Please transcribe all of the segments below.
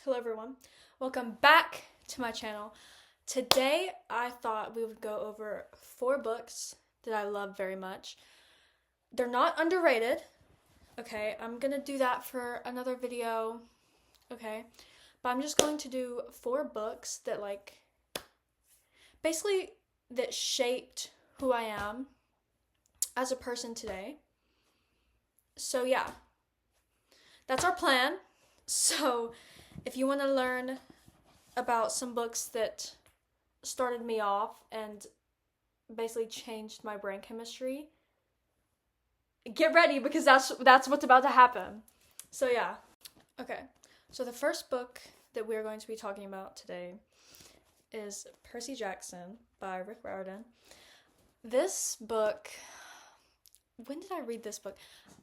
Hello everyone, welcome back to my channel. Today I thought we would go over 4 books that I love very much. They're not underrated, okay? I'm gonna do that for another video, okay? But I'm just going to do 4 books that basically that shaped who I am as a person today. So yeah, that's our plan. So if you want to learn about some books that started me off and basically changed my brain chemistry, get ready because that's what's about to happen. So yeah. Okay. So the first book that we're going to be talking about today is Percy Jackson by Rick Riordan. This book, when did I read this book?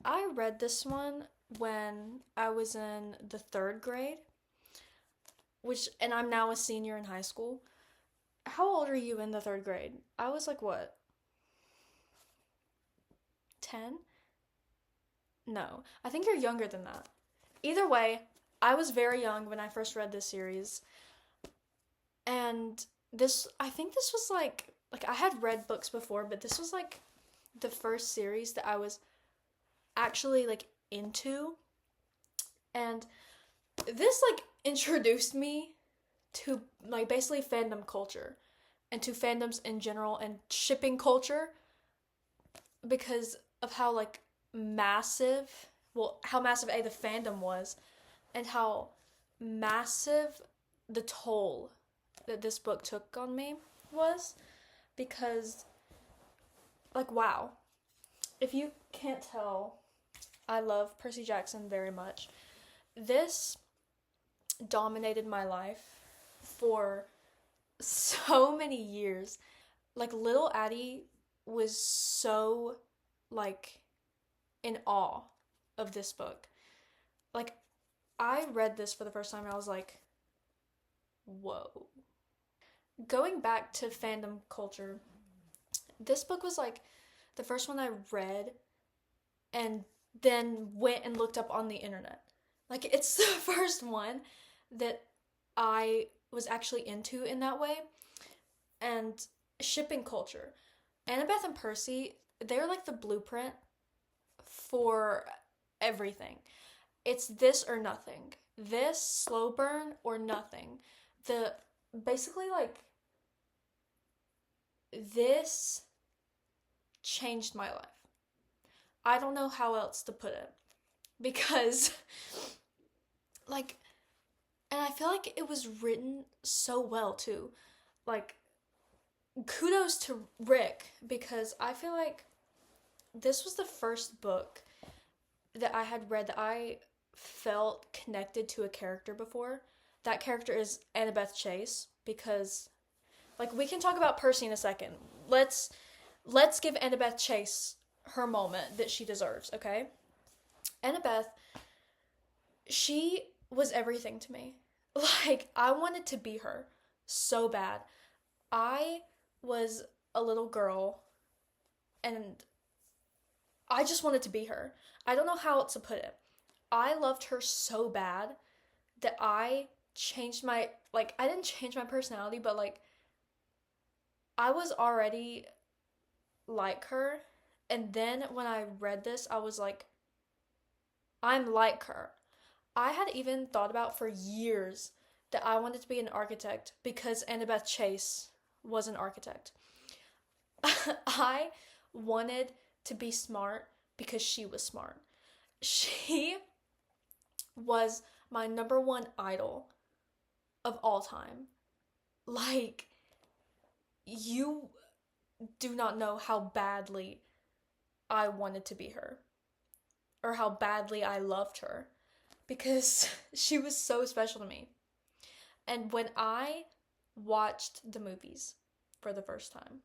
I read this one when I was in the 3rd grade, and I'm now a senior in high school. How old are you in the 3rd grade? I was like, what? 10? No, I think you're younger than that. Either way, I was very young when I first read this series. And I think this was like I had read books before, but this was like the first series that I was actually into. And this introduced me to basically fandom culture and to fandoms in general and shipping culture because of how massive how massive the fandom was and how massive the toll that this book took on me was, because wow, if you can't tell, I love Percy Jackson very much. This dominated my life for so many years. Little Addie was so in awe of this book. I read this for the first time and I was like, whoa. Going back to fandom culture, this book was the first one I read and then went and looked up on the internet. It's the first one that I was actually into in that way. And shipping culture. Annabeth and Percy, they're the blueprint for everything. It's this or nothing. This, slow burn, or nothing. Basically this changed my life. I don't know how else to put it. Because and I feel like it was written so well too. Kudos to Rick, because I feel like this was the first book that I had read that I felt connected to a character before. That character is Annabeth Chase, because we can talk about Percy in a second. Let's give Annabeth Chase her moment that she deserves, okay? Annabeth, she was everything to me. I wanted to be her so bad. I was a little girl and I just wanted to be her. I don't know how else to put it. I loved her so bad that I changed I didn't change my personality, but I was already like her. And then when I read this, I was like, I'm like her. I had even thought about for years that I wanted to be an architect because Annabeth Chase was an architect. I wanted to be smart because she was smart. She was my number 1 idol of all time. You do not know how badly I wanted to be her, or how badly I loved her, because she was so special to me. And when I watched the movies for the first time,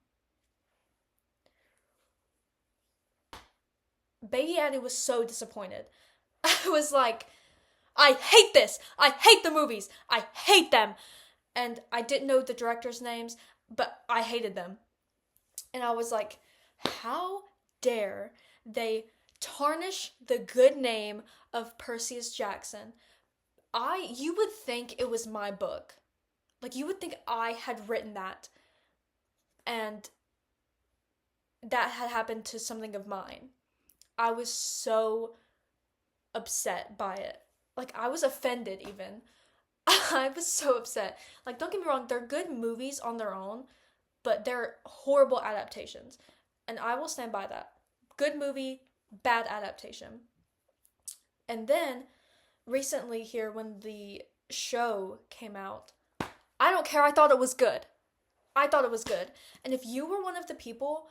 Baby Addie was so disappointed. I was like, I hate this! I hate the movies! I hate them! And I didn't know the directors' names, but I hated them. And I was like, how dare they tarnish the good name of Perseus Jackson? you would think it was my book. Like, you would think I had written that and that had happened to something of mine. I was so upset by it. Like, I was offended even. I was so upset. Like, don't get me wrong, they're good movies on their own, but they're horrible adaptations. And I will stand by that. Good movie, bad adaptation. And then recently here when the show came out, I don't care, I thought it was good. I thought it was good. And if you were one of the people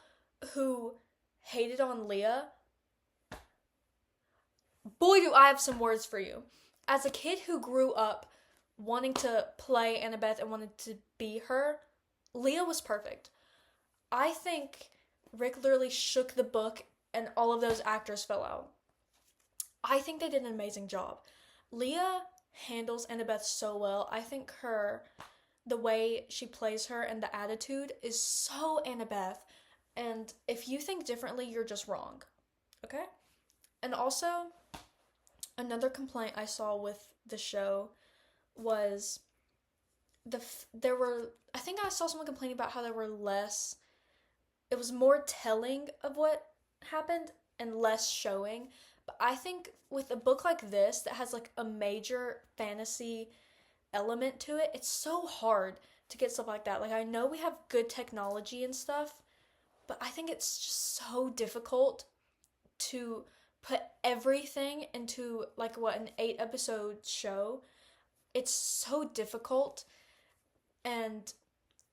who hated on Leah, boy, do I have some words for you. As a kid who grew up wanting to play Annabeth and wanted to be her, Leah was perfect. I think Rick literally shook the book and all of those actors fell out. I think they did an amazing job. Leah handles Annabeth so well. I think the way she plays her and the attitude is so Annabeth. And if you think differently, you're just wrong. Okay? And also, another complaint I saw with the show was I think I saw someone complaining about how it was more telling of what happened and less showing. But I think with a book like this that has like a major fantasy element to it, it's so hard to get stuff like that. Like, I know we have good technology and stuff, but I think it's just so difficult to put everything into like an 8-episode show. It's so difficult, and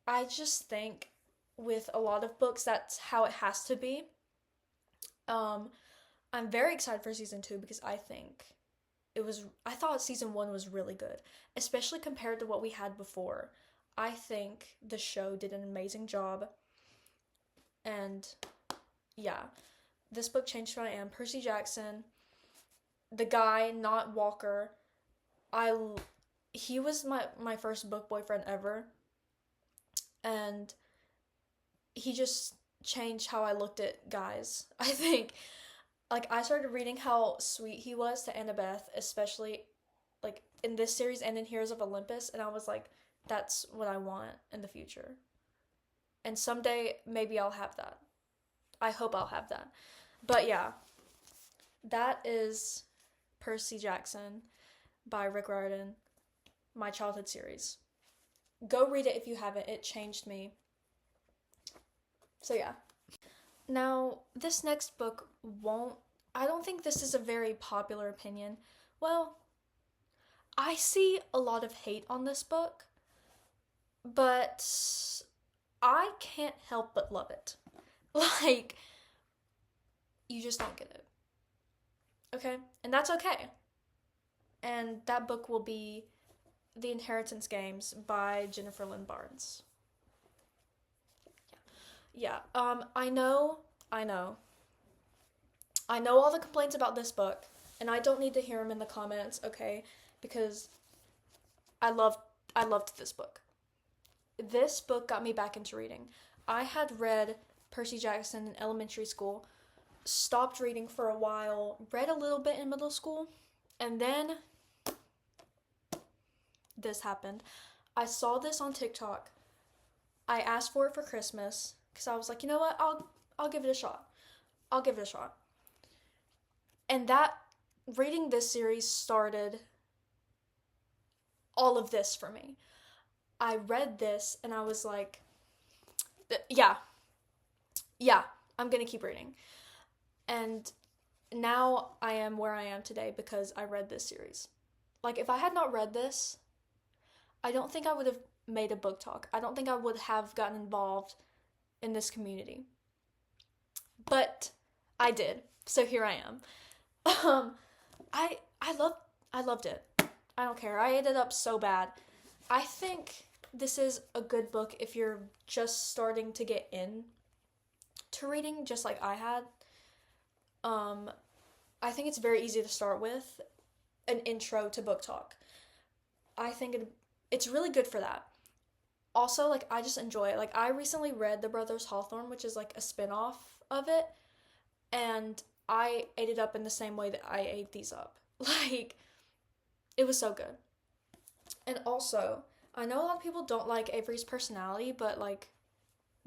I just think with a lot of books that's how it has to be. I'm very excited for season 2 because I thought season 1 was really good, especially compared to what we had before. I think the show did an amazing job, and yeah, this book changed who I am. Percy Jackson, the guy, not Walker, he was my first book boyfriend ever, and he just changed how I looked at guys. I think, like, I started reading how sweet he was to Annabeth, especially, like, in this series and in Heroes of Olympus, and I was like, that's what I want in the future. And someday, maybe I'll have that. I hope I'll have that. But yeah, that is Percy Jackson by Rick Riordan, my childhood series. Go read it if you haven't. It changed me. So yeah. Now, this next book I don't think this is a very popular opinion. Well, I see a lot of hate on this book, but I can't help but love it. Like, you just don't get it. Okay? And that's okay. And that book will be The Inheritance Games by Jennifer Lynn Barnes. Yeah, I know all the complaints about this book, and I don't need to hear them in the comments, okay? Because I loved this book. This book got me back into reading. I had read Percy Jackson in elementary school, stopped reading for a while, read a little bit in middle school, and then this happened. I saw this on TikTok. I asked for it for Christmas because I was like, you know what? I'll give it a shot. And that reading this series started all of this for me. I read this and I was like, yeah, I'm gonna keep reading. And now I am where I am today because I read this series. Like, if I had not read this, I don't think I would have made a book talk. I don't think I would have gotten involved in this community. But I did. So here I am. I loved it. I don't care. I ate it up so bad. I think this is a good book if you're just starting to get in to reading, just like I had. I think it's very easy to start with an intro to book talk. I think it's really good for that. Also, like, I just enjoy it. Like, I recently read The Brothers Hawthorne, which is like a spin-off of it, and I ate it up in the same way that I ate these up. Like, it was so good. And also, I know a lot of people don't like Avery's personality, but like,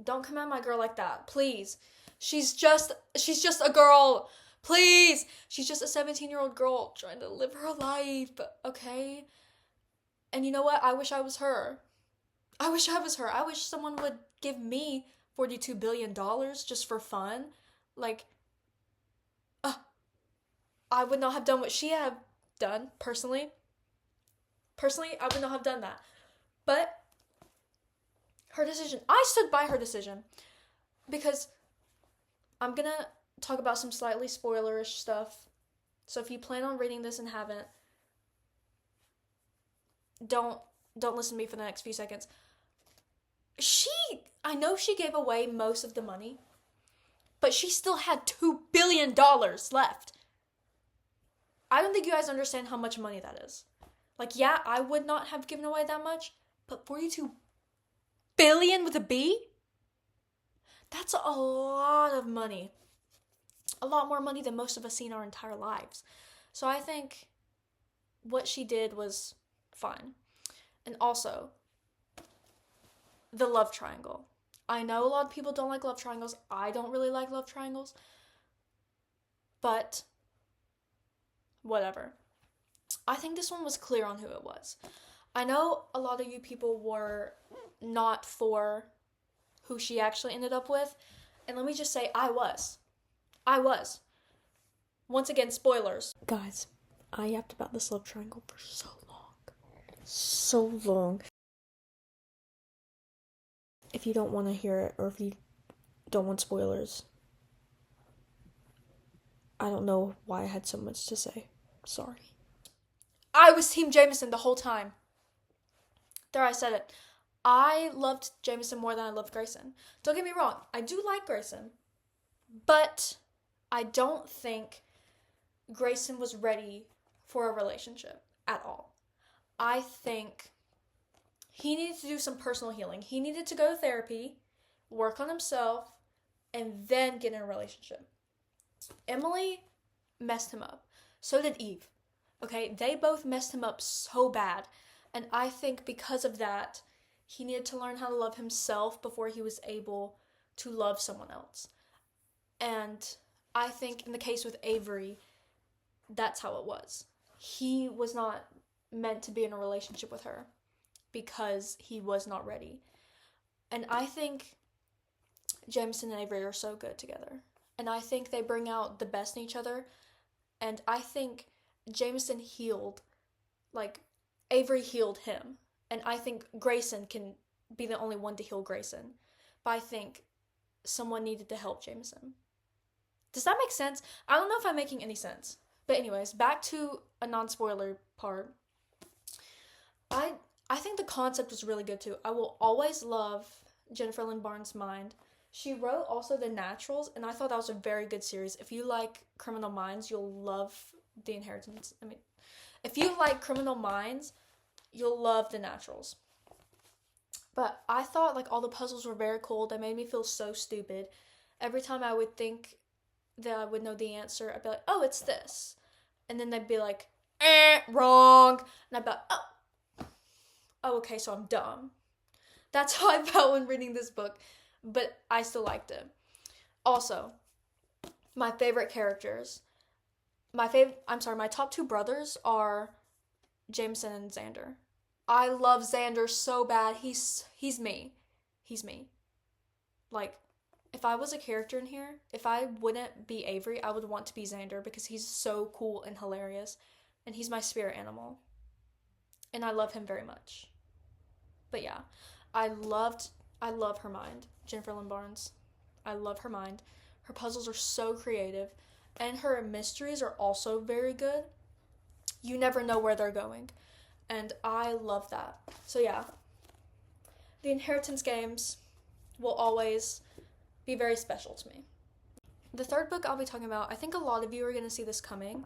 don't come at my girl like that, please. She's just a girl. Please. She's just a 17-year-old girl trying to live her life, okay? And you know what? I wish I was her. I wish I was her. I wish someone would give me $42 billion just for fun. Like, I would not have done what she had done, personally. Personally, I would not have done that. But her decision, I stood by her decision. Because I'm gonna talk about some slightly spoilerish stuff. So if you plan on reading this and haven't, don't listen to me for the next few seconds. I know she gave away most of the money, but she still had $2 billion left. I don't think you guys understand how much money that is. Like, yeah, I would not have given away that much, but 42 billion with a B? That's a lot of money. A lot more money than most of us see in our entire lives. So I think what she did was fine. And also, the love triangle. I know a lot of people don't like love triangles. I don't really like love triangles. But whatever. I think this one was clear on who it was. I know a lot of you people were not for who she actually ended up with. And let me just say, I was. Once again, spoilers. Guys, I yapped about this love triangle for so long. So long. If you don't want to hear it, or if you don't want spoilers, I don't know why I had so much to say. Sorry. I was Team Jameson the whole time. There, I said it. I loved Jameson more than I loved Grayson. Don't get me wrong, I do like Grayson, but I don't think Grayson was ready for a relationship at all. I think he needed to do some personal healing. He needed to go to therapy, work on himself, and then get in a relationship. Emily messed him up. So did Eve. Okay, they both messed him up so bad. And I think because of that, he needed to learn how to love himself before he was able to love someone else. And I think in the case with Avery, that's how it was. He was not meant to be in a relationship with her because he was not ready. And I think Jameson and Avery are so good together. And I think they bring out the best in each other. And I think Jameson healed, like, Avery healed him. And I think Grayson can be the only one to heal Grayson. But I think someone needed to help Jameson. Does that make sense? I don't know if I'm making any sense. But anyways, back to a non-spoiler part. I think the concept was really good too. I will always love Jennifer Lynn Barnes' Mind. She wrote also The Naturals, and I thought that was a very good series. If you like Criminal Minds, you'll love The Inheritance. If you like Criminal Minds, you'll love The Naturals. But I thought like all the puzzles were very cool. They made me feel so stupid. Every time I would think that I would know the answer, I'd be like, oh, it's this. And then they'd be like, wrong. And I'd be like, oh, okay, so I'm dumb. That's how I felt when reading this book. But I still liked it. Also, my favorite characters. My top two brothers are Jameson and Xander. I love Xander so bad. He's me. He's me. Like, if I was a character in here, if I wouldn't be Avery, I would want to be Xander because he's so cool and hilarious. And he's my spirit animal. And I love him very much. But yeah, I love her mind. Jennifer Lynn Barnes. I love her mind. Her puzzles are so creative. And her mysteries are also very good. You never know where they're going. And I love that. So yeah, the Inheritance games will always be very special to me. The third book I'll be talking about, I think a lot of you are going to see this coming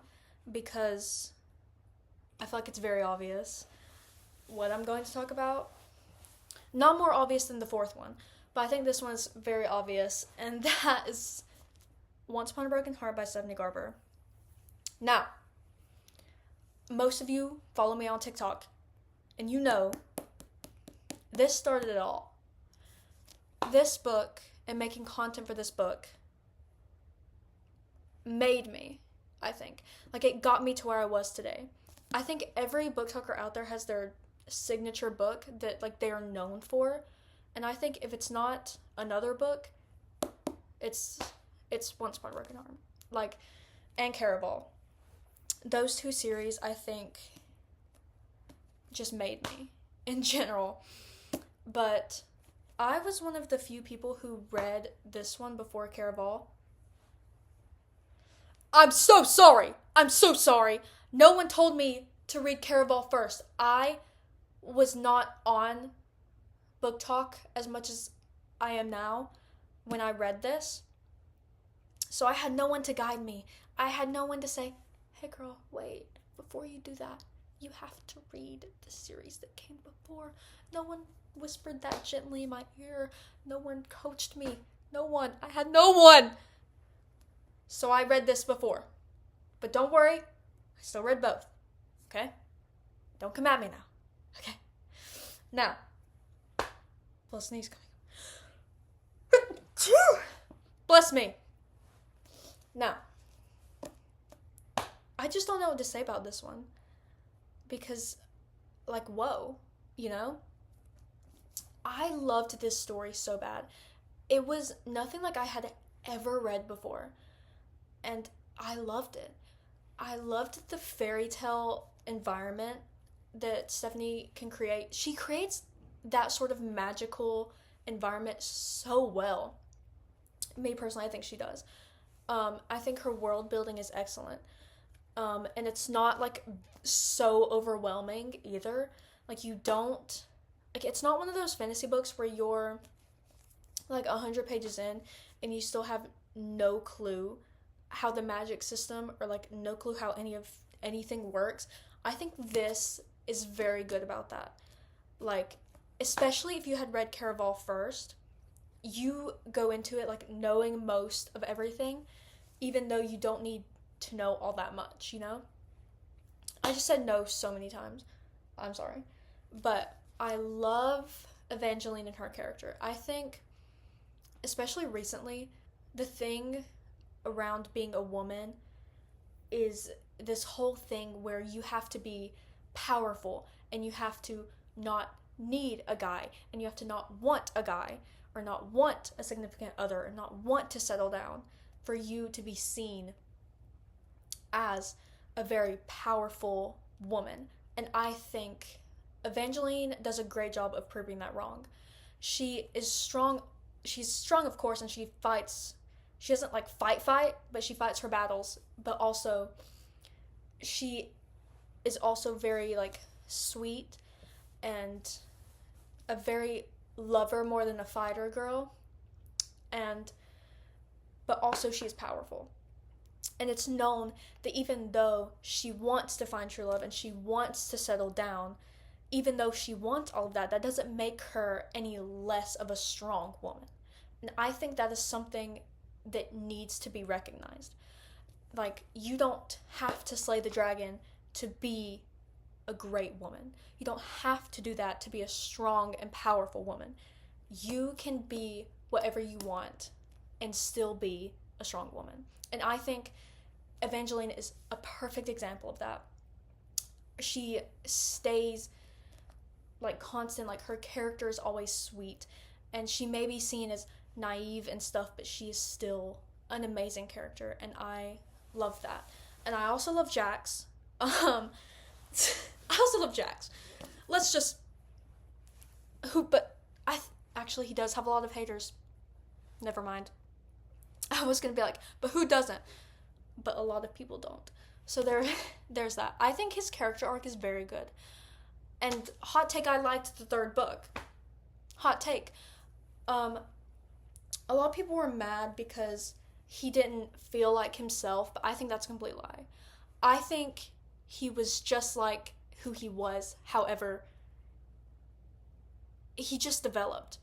because I feel like it's very obvious what I'm going to talk about. Not more obvious than the fourth one, but I think this one is very obvious, and that is Once Upon a Broken Heart by Stephanie Garber. Now, most of you follow me on TikTok. And this started it all. This book and making content for this book made me, I think. Like, it got me to where I was today. I think every BookToker out there has their signature book that, like, they are known for. And I think if it's not another book, it's Once Upon a Broken Arm. Like, and Caraval. Those two series, I think, just made me in general. But I was one of the few people who read this one before Caraval. I'm so sorry. No one told me to read Caraval first. I was not on BookTok as much as I am now when I read this. So I had no one to guide me. I had no one to say, hey girl, wait, before you do that, you have to read the series that came before. No one whispered that gently in my ear. No one coached me. No one. I had no one. So I read this before. But don't worry, I still read both. Okay? Don't come at me now. Okay? Now, little sneeze coming. Bless me. Now, I just don't know what to say about this one. Because, like, whoa, you know? I loved this story so bad. It was nothing like I had ever read before. And I loved it. I loved the fairy tale environment that Stephanie can create. She creates that sort of magical environment so well. Me personally, I think she does. I think her world building is excellent. And it's not, like, so overwhelming either. Like, you don't... Like, it's not one of those fantasy books where you're, like, 100 pages in and you still have no clue how the magic system or, like, no clue how anything works. I think this is very good about that. Like, especially if you had read Caraval first, you go into it, like, knowing most of everything, even though you don't need to know all that much, you know? I just said no so many times. I'm sorry. But I love Evangeline and her character. I think, especially recently, the thing around being a woman is this whole thing where you have to be powerful and you have to not need a guy and you have to not want a guy or not want a significant other or not want to settle down for you to be seen as a very powerful woman. And I think Evangeline does a great job of proving that wrong. She is strong. She's strong, of course, and she fights. She doesn't, like, fight, but she fights her battles. But also, she is also very, like, sweet and a very lover more than a fighter girl. But also she is powerful. And it's known that even though she wants to find true love and she wants to settle down, even though she wants all of that, that doesn't make her any less of a strong woman. And I think that is something that needs to be recognized. Like, you don't have to slay the dragon to be a great woman. You don't have to do that to be a strong and powerful woman. You can be whatever you want and still be a strong woman. And I think Evangeline is a perfect example of that. She stays, like, constant, like, her character is always sweet, and she may be seen as naive and stuff, but she is still an amazing character, and I love that. And I also love Jax. I also love Jax. Actually, he does have a lot of haters. Never mind. I was gonna be like, but who doesn't? But a lot of people don't. So there's that. I think his character arc is very good. And hot take, I liked the third book. Hot take. A lot of people were mad because he didn't feel like himself, but I think that's a complete lie. I think he was just like who he was, however, he just developed.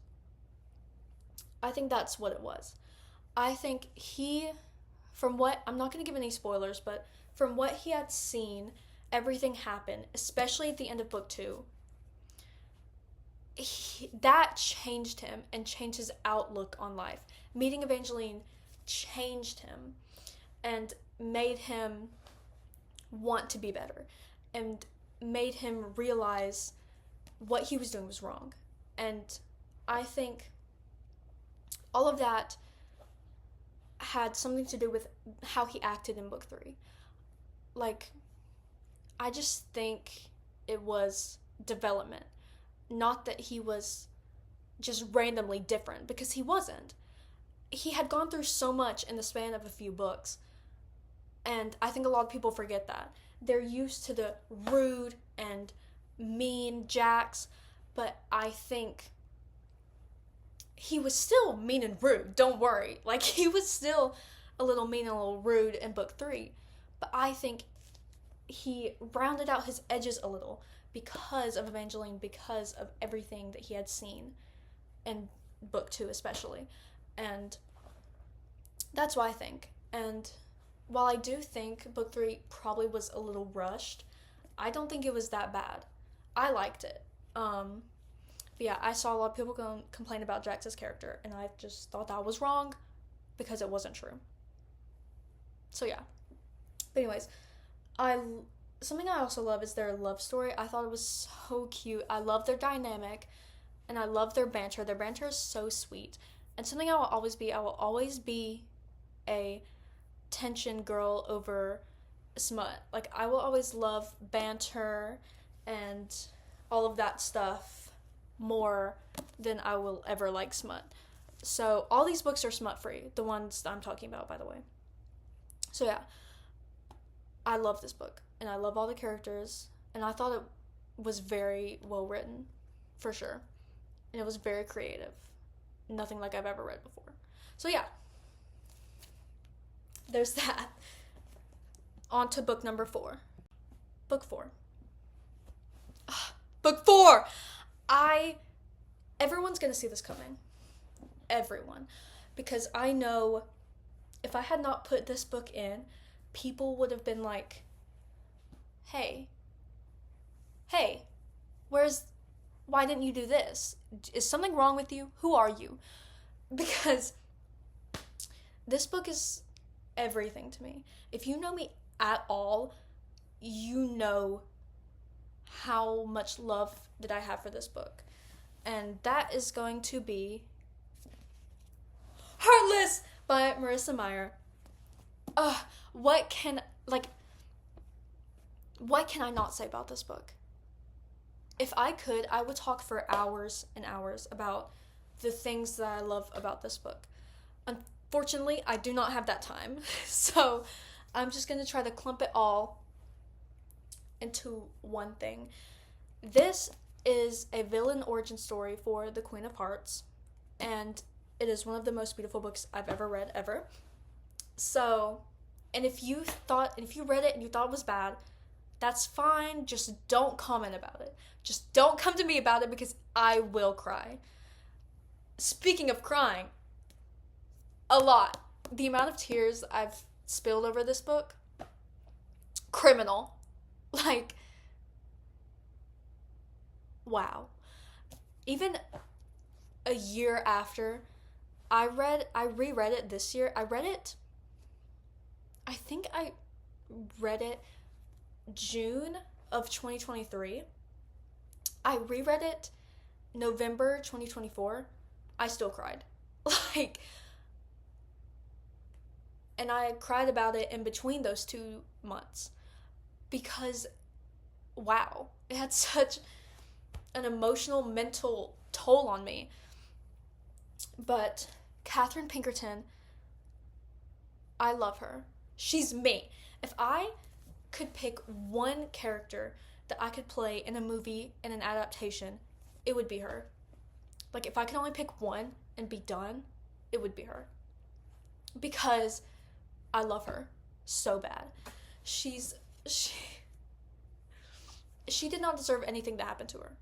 I think that's what it was. I think I'm not going to give any spoilers, but from what he had seen, everything happened, especially at the end of book 2. that changed him and changed his outlook on life. Meeting Evangeline changed him and made him want to be better and made him realize what he was doing was wrong. And I think all of that had something to do with how he acted in book 3. Like, I just think it was development. Not that he was just randomly different, because he wasn't. He had gone through so much in the span of a few books. And I think a lot of people forget that. They're used to the rude and mean Jax, but I think he was still mean and rude. Don't worry. Like, he was still a little mean and a little rude in book 3. But I think he rounded out his edges a little because of Evangeline, because of everything that he had seen in book 2 especially. And that's what I think. And while I do think book 3 probably was a little rushed, I don't think it was that bad. I liked it. But yeah, I saw a lot of people complain about Jax's character, and I just thought that was wrong because it wasn't true. So yeah. But anyways, something I also love is their love story. I thought it was so cute. I love their dynamic, and I love their banter. Their banter is so sweet. And something I will always be a tension girl over smut. Like, I will always love banter and all of that stuff more than I will ever like smut. So all these books are smut free, the ones that I'm talking about, by the way. So yeah, I love this book, and I love all the characters, and I thought it was very well written, for sure. And it was very creative. Nothing like I've ever read before. So yeah, there's that. On to book number 4. Book 4. Book 4! Everyone's gonna see this coming. Everyone. Because I know if I had not put this book in, people would have been like, hey, why didn't you do this? Is something wrong with you? Who are you? Because this book is everything to me. If you know me at all, you know how much love that I have for this book. And that is going to be Heartless by Marissa Meyer. What can I not say about this book? If I could, I would talk for hours and hours about the things that I love about this book. Unfortunately, I do not have that time. So I'm just going to try to clump it all into one thing. This is a villain origin story for the Queen of Hearts, and it is one of the most beautiful books I've ever read, ever. So, and if you read it and you thought it was bad, that's fine. Just don't comment about it. Just don't come to me about it, because I will cry. Speaking of crying, a lot. The amount of tears I've spilled over this book, criminal. Like, wow. Even a year after I reread it this year. I think I read it June of 2023. I reread it November 2024. I still cried. Like, and I cried about it in between those 2 months. Because, wow, it had such an emotional, mental toll on me. But Katherine Pinkerton, I love her. She's me. If I could pick one character that I could play in a movie, in an adaptation, it would be her. Like, if I could only pick one and be done, it would be her. Because I love her so bad. She did not deserve anything that happened to her.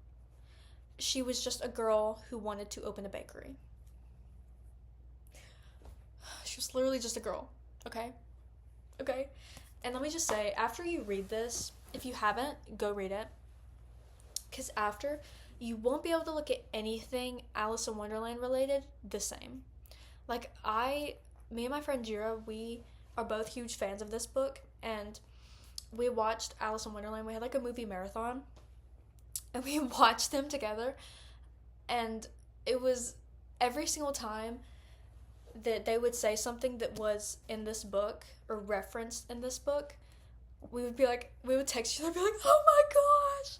She was just a girl who wanted to open a bakery. She was literally just a girl, okay? Okay? And let me just say, after you read this, if you haven't, go read it. Because after, you won't be able to look at anything Alice in Wonderland related the same. Like, me and my friend Jira, we are both huge fans of this book, and we watched Alice in Wonderland. We had like a movie marathon, and we watched them together, and it was every single time that they would say something that was in this book or referenced in this book, we would text each other and be like, oh my gosh,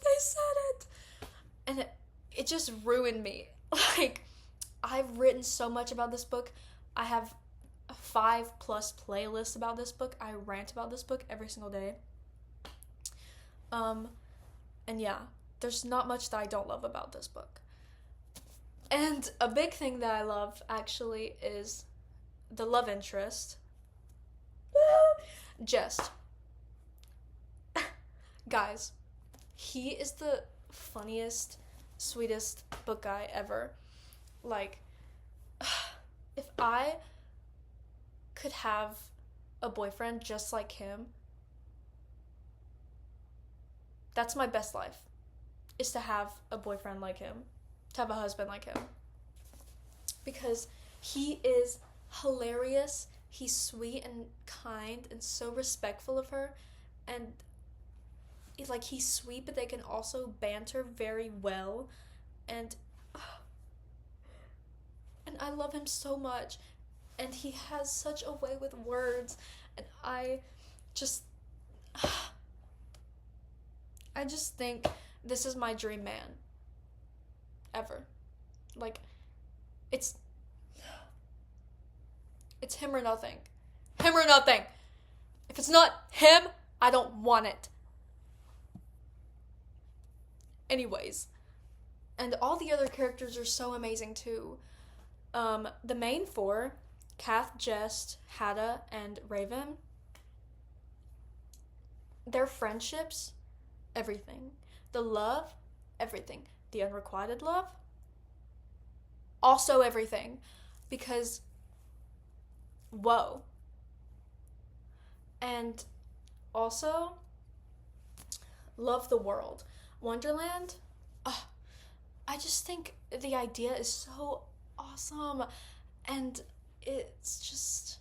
they said it. And it just ruined me. Like, I've written so much about this book. I have 5+ playlists about this book. I rant about this book every single day. And yeah, there's not much that I don't love about this book. And a big thing that I love, actually, is the love interest. Jest. Guys, he is the funniest, sweetest book guy ever. Like, if I could have a boyfriend just like him, that's my best life, is to have a boyfriend like him, to have a husband like him. Because he is hilarious, he's sweet and kind and so respectful of her, and like, he's sweet, but they can also banter very well, and I love him so much, and he has such a way with words, and I just think this is my dream man ever. Like, it's him or nothing. Him or nothing. If it's not him, I don't want it. Anyways, and all the other characters are so amazing too. The main 4, Kath, Jest, Hadda, and Raven, their friendships, everything. The love, everything. The unrequited love, also everything. Because, whoa. And also, love the world. Wonderland, I just think the idea is so awesome, and it's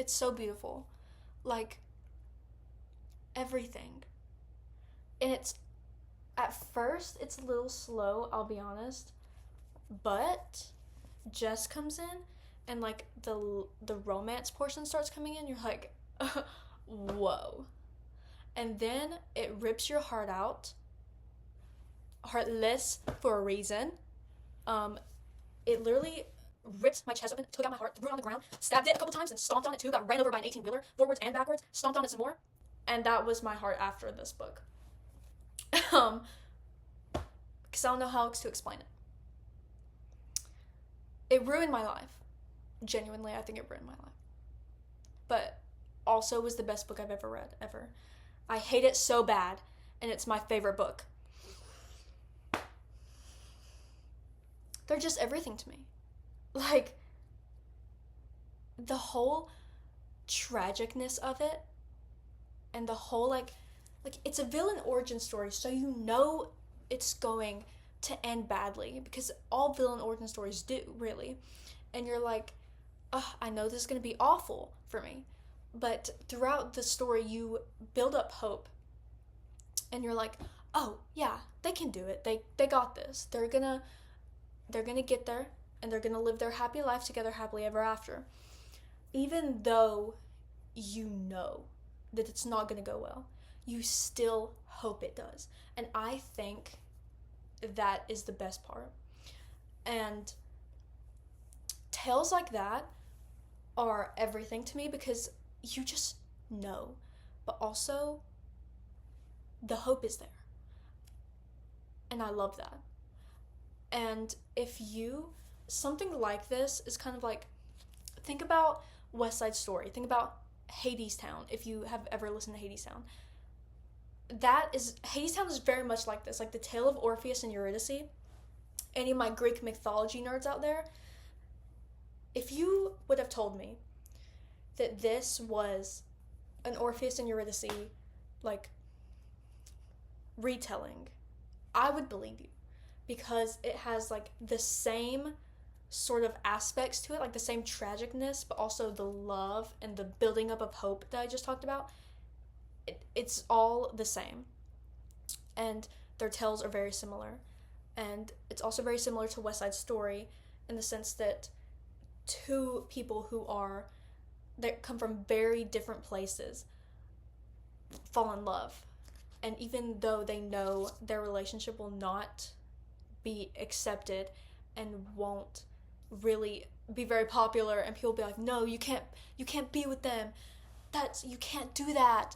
so beautiful. Like, everything. And at first, it's a little slow, I'll be honest, but Jess comes in, and like the romance portion starts coming in, you're like, whoa. And then it rips your heart out. Heartless for a reason. It literally ripped my chest open, took out my heart, threw it on the ground, stabbed it a couple times, and stomped on it too, got ran over by an 18-wheeler, forwards and backwards, stomped on it some more. And that was my heart after this book. Because I don't know how else to explain it. It ruined my life. Genuinely, I think it ruined my life. But also was the best book I've ever read, ever. I hate it so bad, and it's my favorite book. They're just everything to me. Like, the whole tragicness of it, and the whole, like, it's a villain origin story, so you know it's going to end badly, because all villain origin stories do, really. And you're like, I know this is going to be awful for me. But throughout the story, you build up hope. And you're like, oh, yeah, they can do it. They got this. They're gonna get there, and they're gonna live their happy life together happily ever after. Even though you know that it's not gonna go well, you still hope it does. And I think that is the best part. And tales like that are everything to me, because you just know, but also the hope is there. And I love that. And something like this is kind of like, think about West Side Story. Think about Hadestown, if you have ever listened to Hadestown. Hadestown is very much like this, like the tale of Orpheus and Eurydice. Any of my Greek mythology nerds out there, if you would have told me that this was an Orpheus and Eurydice, like, retelling, I would believe you because it has like the same sort of aspects to it, like the same tragicness, but also the love and the building up of hope that I just talked about. It's all the same. And their tales are very similar. And it's also very similar to West Side Story in the sense that two people that come from very different places fall in love. And even though they know their relationship will not be accepted and won't really be very popular, and people will be like, no, you can't be with them, you can't do that,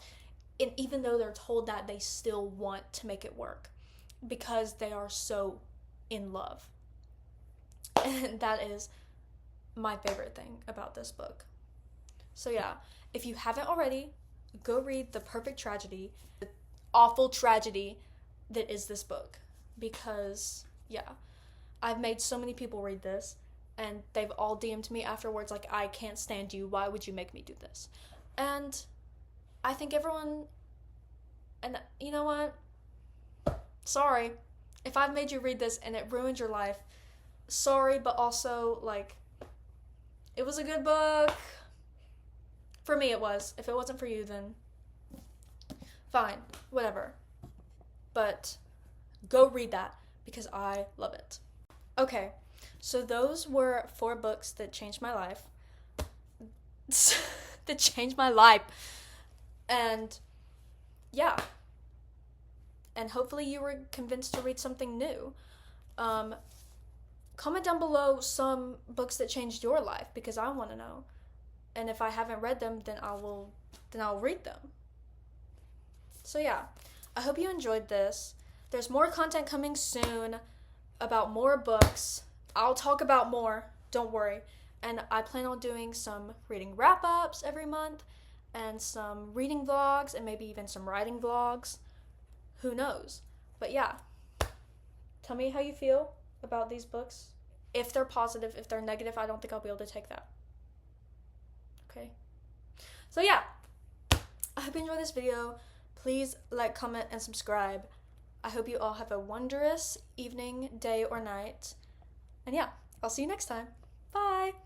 and even though they're told that, they still want to make it work because they are so in love. And that is my favorite thing about this book. So yeah, if you haven't already, go read The Perfect Tragedy, the awful tragedy that is this book, because yeah, I've made so many people read this and they've all DM'd me afterwards like, I can't stand you, why would you make me do this? And I think everyone, and you know what, sorry if I've made you read this and it ruined your life, sorry, but also like, it was a good book. For me it was. If it wasn't for you, then fine, whatever. But go read that because I love it. Okay, so those were 4 books that changed my life. That changed my life. And yeah. And hopefully you were convinced to read something new. Comment down below some books that changed your life because I want to know. And if I haven't read them, then I'll read them. So yeah, I hope you enjoyed this. There's more content coming soon about more books. I'll talk about more, don't worry. And I plan on doing some reading wrap-ups every month and some reading vlogs and maybe even some writing vlogs. Who knows? But yeah, tell me how you feel about these books. If they're positive, if they're negative, I don't think I'll be able to take that. Okay? So yeah, I hope you enjoyed this video. Please like, comment, and subscribe. I hope you all have a wondrous evening, day, or night. And yeah, I'll see you next time. Bye!